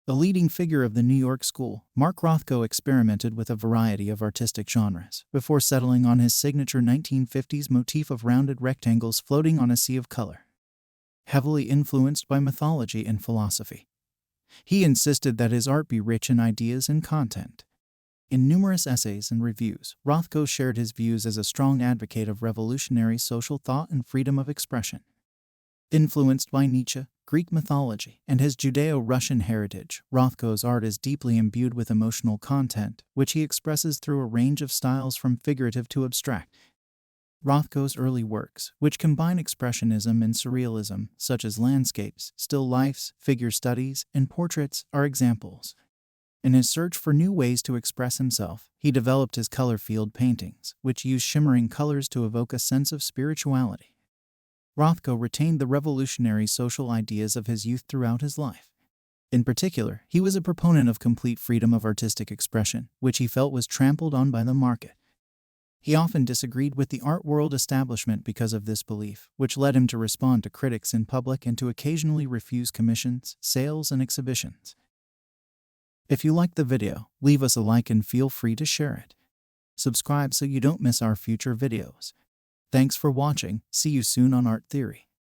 A leading figure of the New York school, Mark Rothko experimented with a variety of artistic genres before settling on his signature 1950s motif of rounded rectangles floating on a sea of color. Heavily influenced by mythology and philosophy, he insisted that his art be rich in ideas and content. In numerous essays and reviews, Rothko shared his views as a strong advocate of revolutionary social thought and freedom of expression. Influenced by Nietzsche, Greek mythology, and his Judeo-Russian heritage, Rothko's art is deeply imbued with emotional content, which he expresses through a range of styles from figurative to abstract. Rothko's early works, which combine expressionism and surrealism, such as landscapes, still lifes, figure studies, and portraits, are examples. In his search for new ways to express himself, he developed his color-field paintings, which use shimmering colors to evoke a sense of spirituality. Rothko retained the revolutionary social ideas of his youth throughout his life. In particular, he was a proponent of complete freedom of artistic expression, which he felt was trampled on by the market. He often disagreed with the art world establishment because of this belief, which led him to respond to critics in public and to occasionally refuse commissions, sales, and exhibitions. If you liked the video, leave us a like and feel free to share it. Subscribe so you don't miss our future videos. Thanks for watching. See you soon on Art Theory.